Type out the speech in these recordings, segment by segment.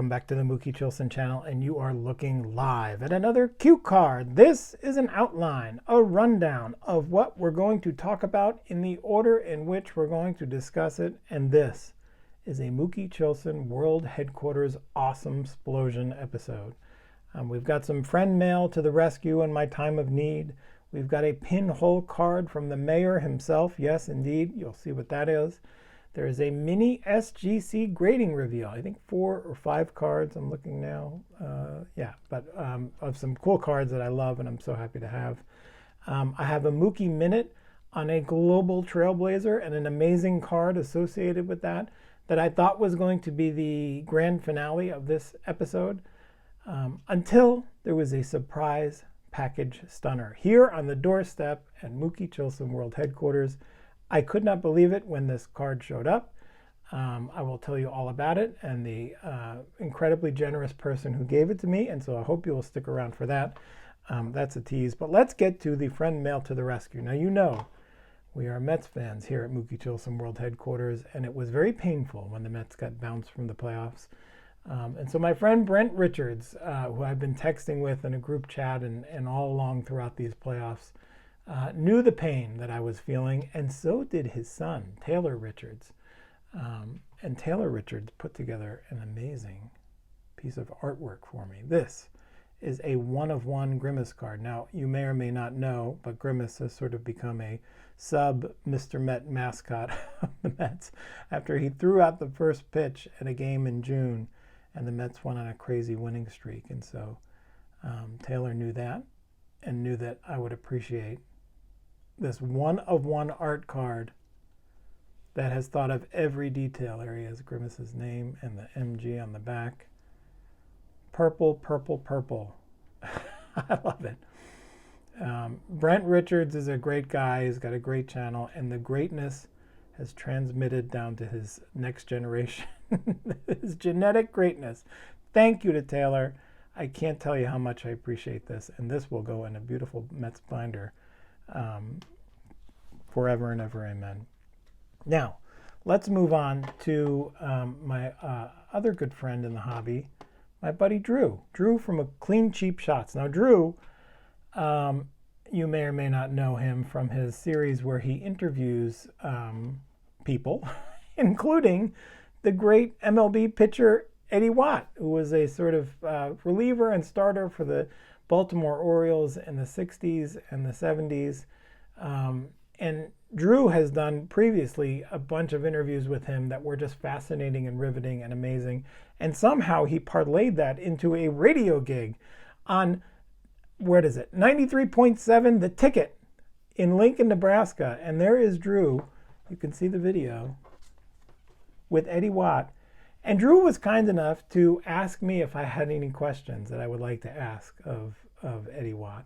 Welcome back to the Mooky Chilson channel, and you are looking live at another cue card. This is an outline, a rundown of what we're going to talk about in the order in which we're going to discuss it, and this is a Mooky Chilson World Headquarters Awesome-splosion episode. We've got some friend mail to the rescue in my time of need. We've got a pinhole card from the mayor himself. Yes, indeed. You'll see what that is. There is a mini SGC grading reveal. I think 4 or 5 cards. I'm looking now. Of some cool cards that I love and I'm so happy to have. I have a Mooky Minute on a global trailblazer and an amazing card associated with that I thought was going to be the grand finale of this episode until there was a surprise package stunner here on the doorstep at Mooky Chilson World Headquarters. I could not believe it when this card showed up. I will tell you all about it and the incredibly generous person who gave it to me, and so I hope you will stick around for that. That's a tease, but let's get to the friend mail to the rescue. Now, you know we are Mets fans here at Mooky Chilson World Headquarters, and it was very painful when the Mets got bounced from the playoffs. And so my friend Brent Richards, who I've been texting with in a group chat and all along throughout these playoffs, knew the pain that I was feeling, and so did his son, Taylor Richards. And Taylor Richards put together an amazing piece of artwork for me. This is a one-of-one Grimace card. Now, you may or may not know, but Grimace has sort of become a sub-Mr. Met mascot of the Mets after he threw out the first pitch at a game in June, and the Mets went on a crazy winning streak. And so Taylor knew that and knew that I would appreciate this one-of-one art card that has thought of every detail. There he is, Grimace's name and the MG on the back. Purple, purple, purple. I love it. Brent Richards is a great guy. He's got a great channel, and the greatness has transmitted down to his next generation. His genetic greatness. Thank you to Taylor. I can't tell you how much I appreciate this, and this will go in a beautiful Mets binder. Forever and ever, amen. Now, let's move on to my other good friend in the hobby, my buddy Drew. Drew from a Clean Cheap Shots. Now, Drew, you may or may not know him from his series where he interviews people, including the great MLB pitcher Eddie Watt, who was a sort of reliever and starter for the Baltimore Orioles in the 60s and the 70s. And Drew has done previously a bunch of interviews with him that were just fascinating and riveting and amazing. And somehow he parlayed that into a radio gig on, where is it? 93.7 The Ticket in Lincoln, Nebraska. And there is Drew. You can see the video with Eddie Watt. And Drew was kind enough to ask me if I had any questions that I would like to ask of Eddie Watt.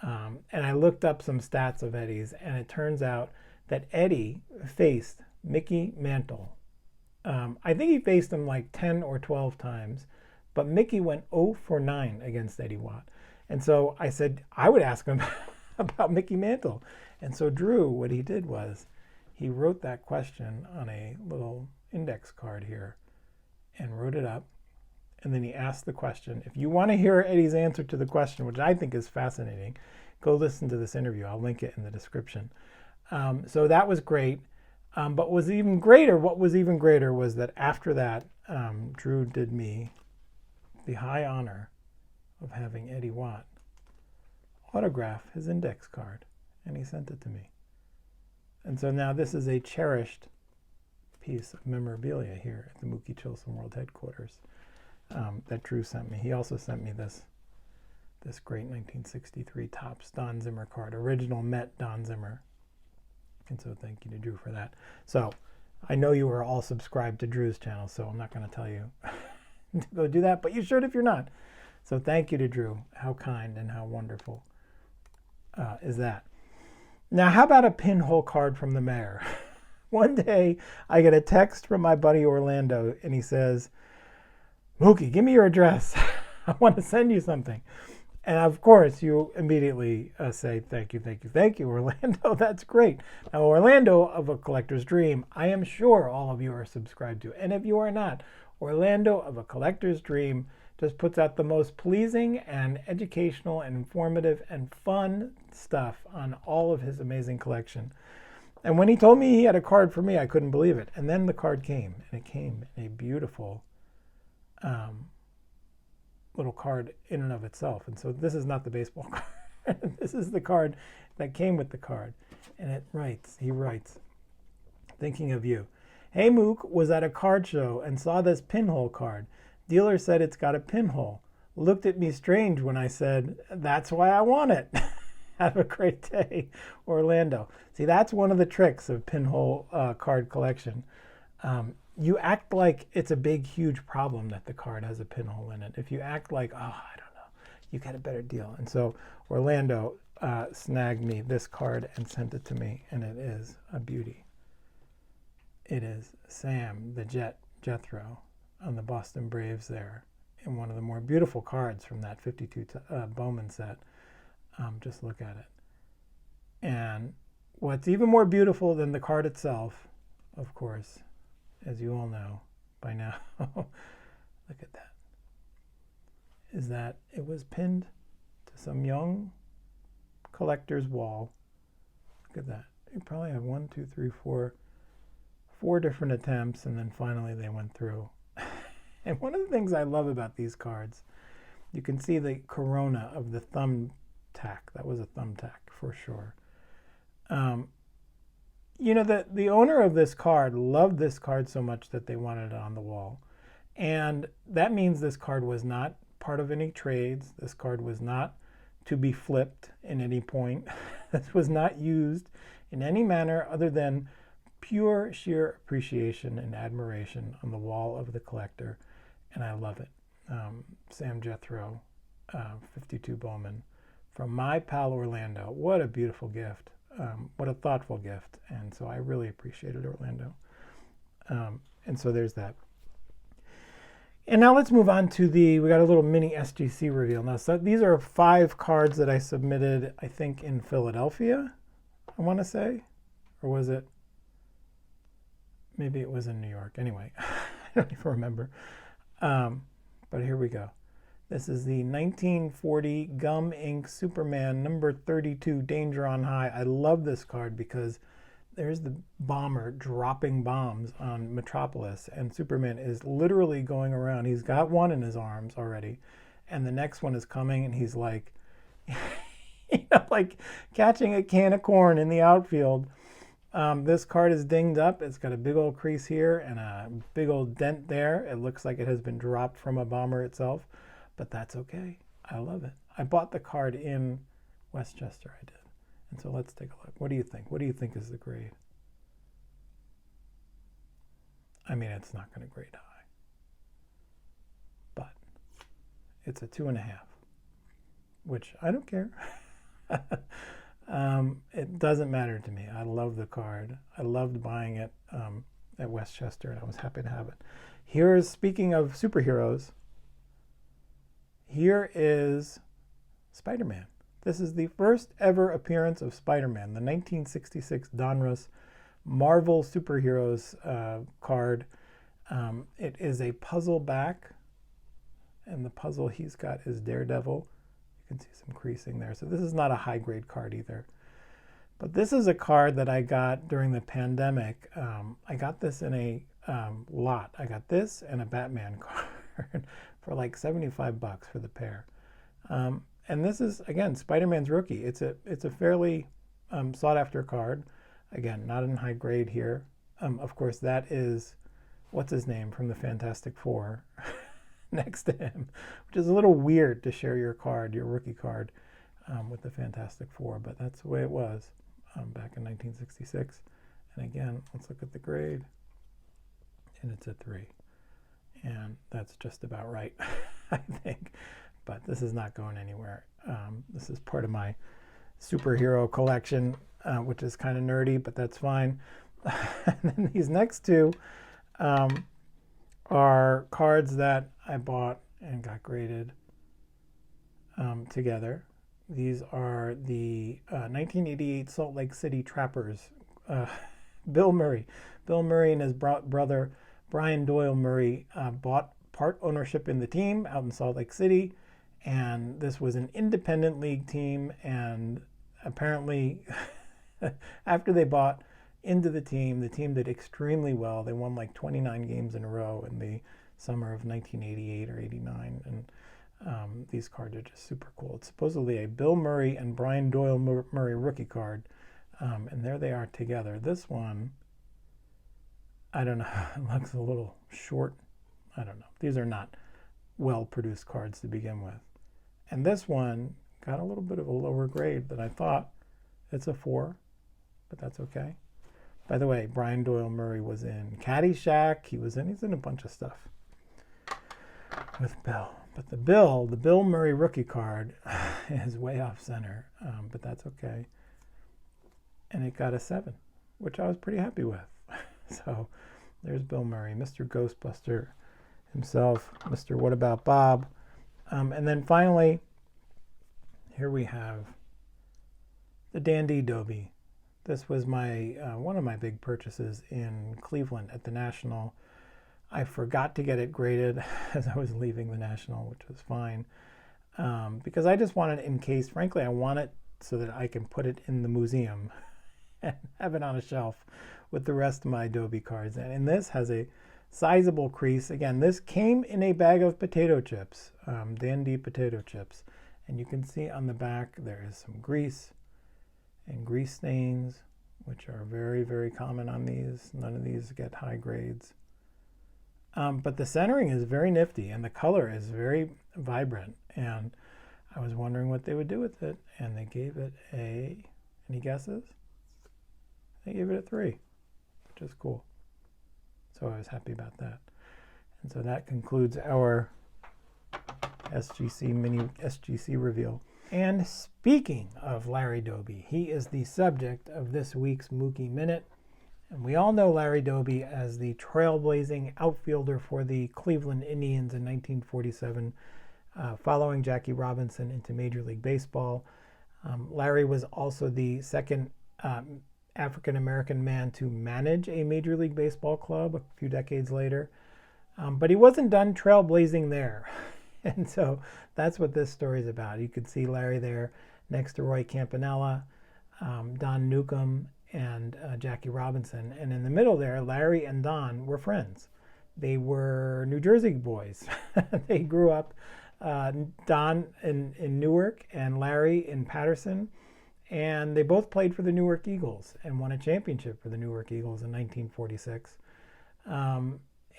And I looked up some stats of Eddie's, and it turns out that Eddie faced Mickey Mantle. I think he faced him like 10 or 12 times, but Mickey went 0 for 9 against Eddie Watt. And so I said I would ask him about Mickey Mantle. And so Drew, what he did was he wrote that question on a little index card here and wrote it up. And then he asked the question. If you want to hear Eddie's answer to the question, which I think is fascinating, go listen to this interview. I'll link it in the description. So that was great. But what was even greater was that after that, Drew did me the high honor of having Eddie Watt autograph his index card. And he sent it to me. And so now this is a cherished piece of memorabilia here at the Mooky Chilson World Headquarters. That Drew sent me. He also sent me this great 1963 Topps Don Zimmer card, original Met Don Zimmer. And so thank you to Drew for that. So I know you are all subscribed to Drew's channel, so I'm not going to tell you to go do that, but you should if you're not. So thank you to Drew. How kind and how wonderful is that? Now, how about a pinhole card from the mayor? One day I get a text from my buddy Orlando, and he says, Mooky, give me your address. I want to send you something. And of course, you immediately say, thank you, Orlando. That's great. Now, Orlando of A Collector's Dream, I am sure all of you are subscribed to. And if you are not, Orlando of A Collector's Dream just puts out the most pleasing and educational and informative and fun stuff on all of his amazing collection. And when he told me he had a card for me, I couldn't believe it. And then the card came, and it came in a beautiful little card in and of itself. And so this is not the baseball card. This is the card that came with the card. And he writes, thinking of you. Hey Mook, was at a card show and saw this pinhole card. Dealer said it's got a pinhole. Looked at me strange when I said, that's why I want it. Have a great day, Orlando. See, that's one of the tricks of pinhole card collection. You act like it's a big, huge problem that the card has a pinhole in it. If you act like, oh, I don't know, you get a better deal. And so Orlando snagged me this card and sent it to me, and it is a beauty. It is Sam the Jethro on the Boston Braves there, in one of the more beautiful cards from that 52 Bowman set. Just look at it. And what's even more beautiful than the card itself, of course, as you all know by now, look at that, is that it was pinned to some young collector's wall. Look at that. You probably have 1, 2, 3, 4 different attempts, and then finally they went through. And one of the things I love about these cards, you can see the corona of the thumb tack. That was a thumbtack for sure. You know, the owner of this card loved this card so much that they wanted it on the wall. And that means this card was not part of any trades. This card was not to be flipped in any point. This was not used in any manner other than pure sheer appreciation and admiration on the wall of the collector. And I love it. Sam Jethro, 52 Bowman, from my pal Orlando. What a beautiful gift. What a thoughtful gift. And so I really appreciated Orlando. And so there's that. And now let's move on to we got a little mini SGC reveal. Now, so these are 5 cards that I submitted, I think, in Philadelphia, I want to say. Or was it? Maybe it was in New York. Anyway, I don't even remember. But here we go. This is the 1940 Gum Ink Superman number 32, Danger on High. I love this card because there's the bomber dropping bombs on Metropolis, and Superman is literally going around. He's got one in his arms already, and the next one is coming, and he's like, like catching a can of corn in the outfield. This card is dinged up. It's got a big old crease here and a big old dent there. It looks like it has been dropped from a bomber itself, but that's okay. I love it. I bought the card in Westchester, I did. And so let's take a look. What do you think? What do you think is the grade? I mean, it's not going to grade high, but it's a 2.5, which I don't care. It doesn't matter to me. I love the card. I loved buying it at Westchester, and I was happy to have it. Here's, speaking of superheroes, here is SpiderMan. This is the first ever appearance of SpiderMan, the 1966 Donruss Marvel Superheroes card. It is a puzzle back, and the puzzle he's got is Daredevil. You can see some creasing there. So this is not a high-grade card either. But this is a card that I got during the pandemic. I got this in a lot. I got this and a Batman card for like $75 for the pair. And this is, again, Spider-Man's Rookie. It's a fairly sought-after card. Again, not in high grade here. Of course, that is, what's his name from the Fantastic Four next to him, which is a little weird to share your card, your rookie card, with the Fantastic Four, but that's the way it was back in 1966. And again, let's look at the grade, and it's a 3. And that's just about right, I think. But this is not going anywhere. This is part of my superhero collection, which is kind of nerdy, but that's fine. And then these next two are cards that I bought and got graded together. These are the 1988 Salt Lake City Trappers. Bill Murray. Bill Murray and his brother Brian Doyle Murray bought part ownership in the team out in Salt Lake City, and this was an independent league team, and apparently after they bought into the team did extremely well. They won like 29 games in a row in the summer of 1988 or 89, and these cards are just super cool. It's supposedly a Bill Murray and Brian Doyle Murray rookie card, and there they are together. This one, I don't know, it looks a little short. I don't know. These are not well-produced cards to begin with. And this one got a little bit of a lower grade than I thought. It's a 4, but that's okay. By the way, Brian Doyle Murray was in Caddyshack. He's in a bunch of stuff with Bill. But the Bill Murray rookie card is way off center, but that's okay. And it got a 7, which I was pretty happy with. So there's Bill Murray, Mr. Ghostbuster himself, Mr. What About Bob. And then finally, here we have the Dandy Dobby. This was my one of my big purchases in Cleveland at the National. I forgot to get it graded as I was leaving the National, which was fine, because I just wanted it in case. Frankly, I want it so that I can put it in the museum and have it on a shelf with the rest of my Dobby cards. And this has a sizable crease. Again, this came in a bag of potato chips, Dandy potato chips. And you can see on the back there is some grease and grease stains, which are very, very common on these. None of these get high grades. But the centering is very nifty, and the color is very vibrant. And I was wondering what they would do with it, and they gave it any guesses? They gave it a 3, which is cool. So I was happy about that. And so that concludes our SGC Reveal. And speaking of Larry Dobby, he is the subject of this week's Mooky Minute. And we all know Larry Dobby as the trailblazing outfielder for the Cleveland Indians in 1947, following Jackie Robinson into Major League Baseball. Larry was also the second African-American man to manage a Major League Baseball club a few decades later. But he wasn't done trailblazing there. And so that's what this story is about. You could see Larry there next to Roy Campanella, Don Newcomb, and Jackie Robinson. And in the middle there, Larry and Don were friends. They were New Jersey boys. They grew up, Don in Newark and Larry in Paterson. And they both played for the Newark Eagles and won a championship for the Newark Eagles in 1946.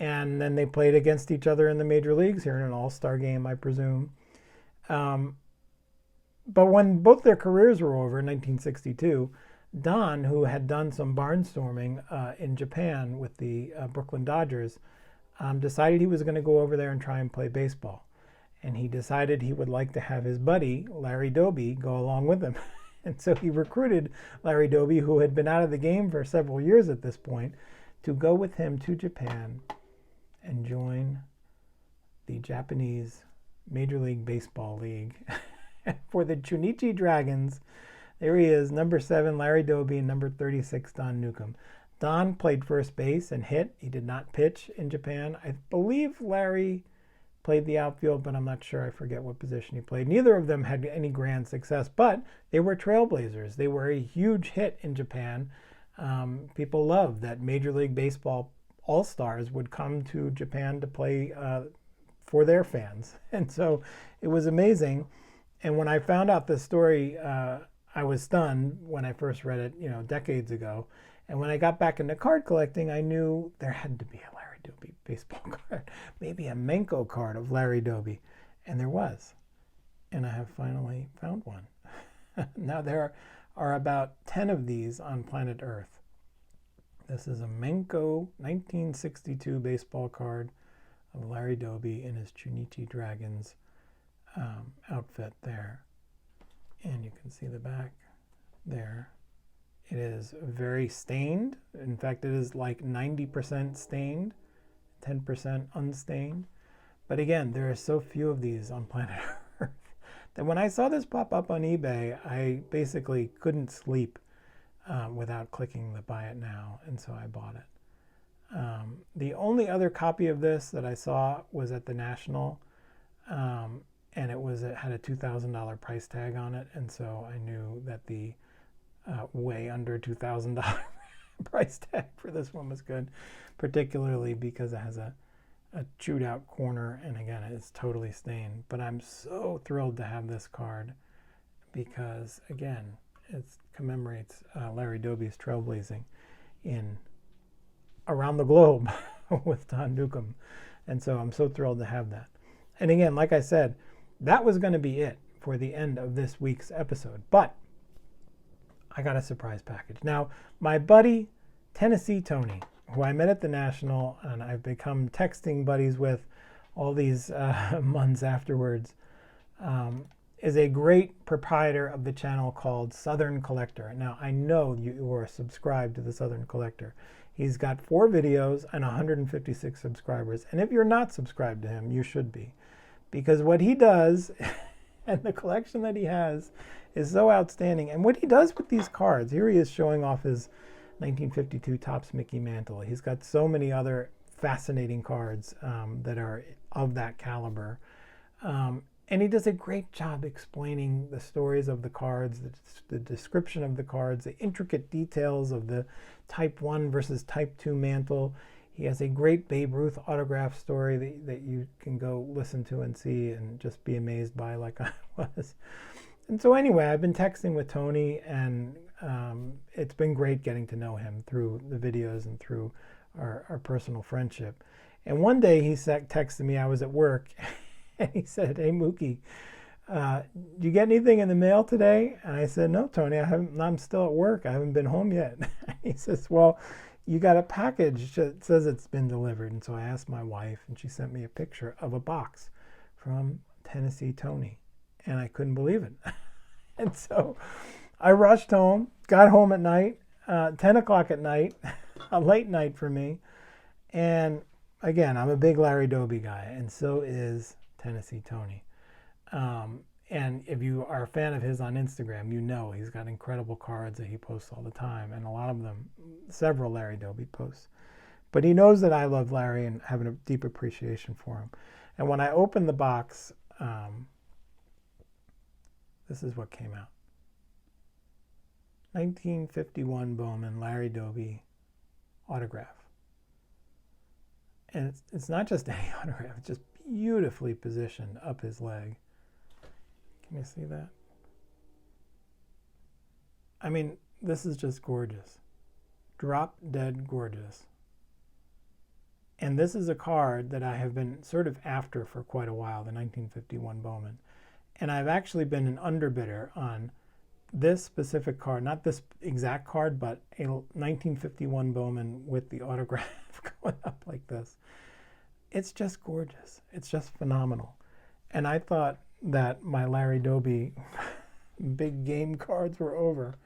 And then they played against each other in the major leagues here in an all-star game, I presume. But when both their careers were over in 1962, Don, who had done some barnstorming in Japan with the Brooklyn Dodgers, decided he was going to go over there and try and play baseball. And he decided he would like to have his buddy, Larry Dobby, go along with him. And so he recruited Larry Dobby, who had been out of the game for several years at this point, to go with him to Japan and join the Japanese Major League Baseball League for the Chunichi Dragons. There he is, number 7, Larry Dobby, and number 36, Don Newcomb. Don played first base and hit. He did not pitch in Japan. I believe Larry played the outfield, but I'm not sure. I forget what position he played. Neither of them had any grand success, but they were trailblazers. They were a huge hit in Japan. People loved that Major League Baseball all-stars would come to Japan to play for their fans. And so it was amazing. And when I found out this story, I was stunned when I first read it, decades ago. And when I got back into card collecting, I knew there had to be a Larry Dobby baseball card, maybe a Menko card of Larry Dobby. And there was. And I have finally found one. Now there are about 10 of these on planet Earth. This is a Menko 1962 baseball card of Larry Dobby in his Chunichi Dragons outfit there. And you can see the back there. It is very stained. In fact, it is like 90% stained, 10% unstained. But again, there are so few of these on planet Earth that when I saw this pop up on eBay, I basically couldn't sleep without clicking the buy it now, and so I bought it. The only other copy of this that I saw was at the National, and it had a $2,000 price tag on it, and so I knew that the way under $2,000 price tag for this one was good, particularly because it has a chewed out corner, and again, it's totally stained. But I'm so thrilled to have this card because, again, it commemorates Larry Doby's trailblazing around the globe with Don Newcomb. And so I'm so thrilled to have that. And again, like I said, that was going to be it for the end of this week's episode. But I got a surprise package. Now, my buddy Tennessee Tony, who I met at the National and I've become texting buddies with all these months afterwards, is a great proprietor of the channel called Southern Collector. Now, I know you are subscribed to the Southern Collector. He's got 4 videos and 156 subscribers. And if you're not subscribed to him, you should be. Because what he does and the collection that he has is so outstanding. And what he does with these cards, here he is showing off his 1952 Topps Mickey Mantle. He's got so many other fascinating cards that are of that caliber. And he does a great job explaining the stories of the cards, the description of the cards, the intricate details of the Type 1 versus Type 2 mantle. He has a great Babe Ruth autograph story that you can go listen to and see and just be amazed by, like I was. And so anyway, I've been texting with Tony, and it's been great getting to know him through the videos and through our personal friendship. And one day he texted me, I was at work, and he said, "Hey, Mooky, did you get anything in the mail today?" And I said, "No, Tony, I'm still at work. I haven't been home yet." He says, "Well, you got a package that says it's been delivered." And so I asked my wife, and she sent me a picture of a box from Tennessee Tony. And I couldn't believe it. And so I rushed home, got home at night, 10 o'clock at night, a late night for me. And again, I'm a big Larry Doby guy, and so is Tennessee Tony. And if you are a fan of his on Instagram, you know he's got incredible cards that he posts all the time, and a lot of them, several Larry Doby posts. But he knows that I love Larry and have a deep appreciation for him. And when I opened the box, this is what came out. 1951 Bowman, Larry Doby autograph. And it's not just any autograph, it's just beautifully positioned up his leg. Can you see that? I mean, this is just gorgeous. Drop dead gorgeous. And this is a card that I have been sort of after for quite a while, the 1951 Bowman. And I've actually been an underbidder on this specific card, not this exact card, but a 1951 Bowman with the autograph going up like this. It's just gorgeous. It's just phenomenal. And I thought that my Larry Doby big game cards were over.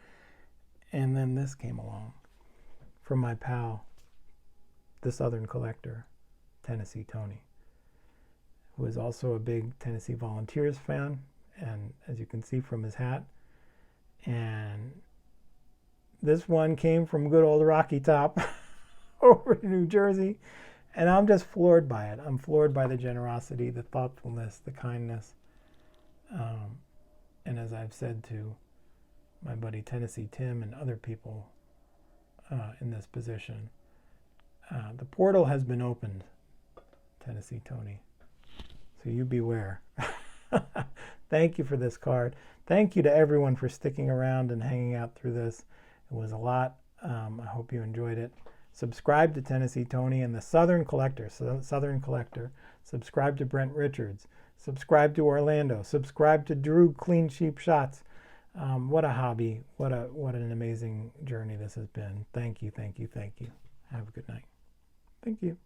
And then this came along from my pal, the Southern Collector, Tennessee Tony, who is also a big Tennessee Volunteers fan, and as you can see from his hat. And this one came from good old Rocky Top over to New Jersey, and I'm just floored by it. I'm floored by the generosity, the thoughtfulness, the kindness. And as I've said to my buddy Tennessee Tim and other people in this position, the portal has been opened, Tennessee Tony. So you beware. Thank you for this card. Thank you to everyone for sticking around and hanging out through this. It was a lot. I hope you enjoyed it. Subscribe to Tennessee Tony and the Southern Collector. Southern Collector. Subscribe to Brent Richards. Subscribe to Orlando. Subscribe to Drew Clean Sheep Shots. What a hobby. What an amazing journey this has been. Thank you, thank you, thank you. Have a good night. Thank you.